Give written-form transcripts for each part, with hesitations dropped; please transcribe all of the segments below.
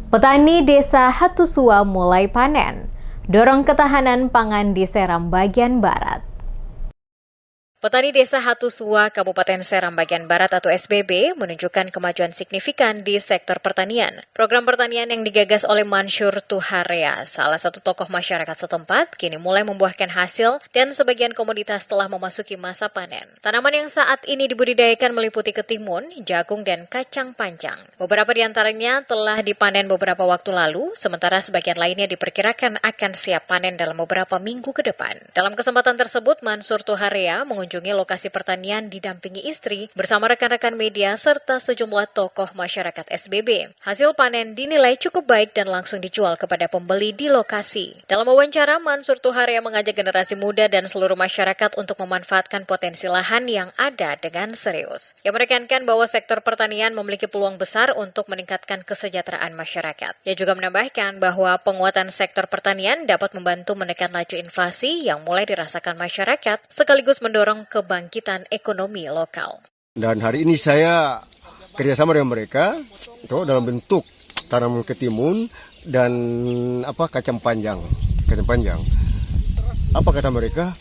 Petani Desa Hatusua mulai panen, dorong ketahanan pangan di Seram bagian barat. Petani Desa Hatusua, Kabupaten Seram bagian barat atau SBB, menunjukkan kemajuan signifikan di sektor pertanian. Program pertanian yang digagas oleh Mansur Tuharea, salah satu tokoh masyarakat setempat, kini mulai membuahkan hasil dan sebagian komoditas telah memasuki masa panen. Tanaman yang saat ini dibudidayakan meliputi ketimun, jagung, dan kacang panjang. Beberapa di antaranya telah dipanen beberapa waktu lalu, sementara sebagian lainnya diperkirakan akan siap panen dalam beberapa minggu ke depan. Dalam kesempatan tersebut, Mansur Tuharea mengunjungi lokasi pertanian didampingi istri bersama rekan-rekan media serta sejumlah tokoh masyarakat SBB. Hasil panen dinilai cukup baik dan langsung dijual kepada pembeli di lokasi. Dalam wawancara, Mansur Tuharea mengajak generasi muda dan seluruh masyarakat untuk memanfaatkan potensi lahan yang ada dengan serius. Ia menekankan bahwa sektor pertanian memiliki peluang besar untuk meningkatkan kesejahteraan masyarakat. Ia juga menambahkan bahwa penguatan sektor pertanian dapat membantu menekan laju inflasi yang mulai dirasakan masyarakat sekaligus mendorong kebangkitan ekonomi lokal. Dan hari ini saya kerjasama dengan mereka dalam bentuk tanam ketimun dan kacang panjang. Apa kata mereka?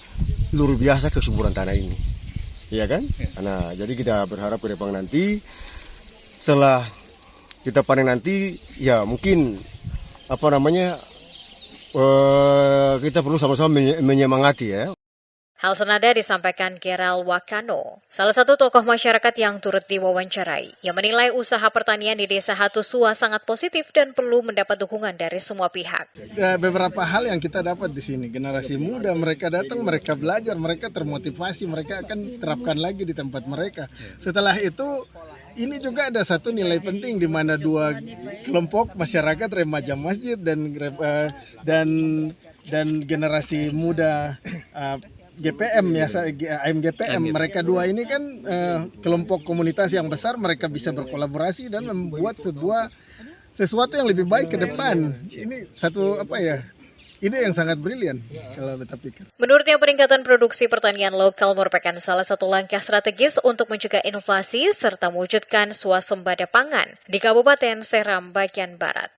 Luar biasa kesuburan tanah ini, iya kan? Nah, jadi kita berharap ke depan nanti setelah kita panen nanti, ya mungkin kita perlu sama-sama menyemangati ya. Hal senada disampaikan Geral Wakano, salah satu tokoh masyarakat yang turut diwawancarai, yang menilai usaha pertanian di Desa Hatusua sangat positif dan perlu mendapat dukungan dari semua pihak. Beberapa hal yang kita dapat di sini, generasi muda mereka datang, mereka belajar, mereka termotivasi, mereka akan terapkan lagi di tempat mereka. Setelah itu, ini juga ada satu nilai penting di mana dua kelompok masyarakat, remaja masjid dan generasi muda GPM ya, AMGPM, mereka dua ini kan kelompok komunitas yang besar, mereka bisa berkolaborasi dan membuat sesuatu yang lebih baik ke depan. Ini satu ide yang sangat brilian kalau kita pikir. Menurutnya, peningkatan produksi pertanian lokal merupakan salah satu langkah strategis untuk mencegah inflasi serta mewujudkan swasembada pangan di Kabupaten Seram bagian barat.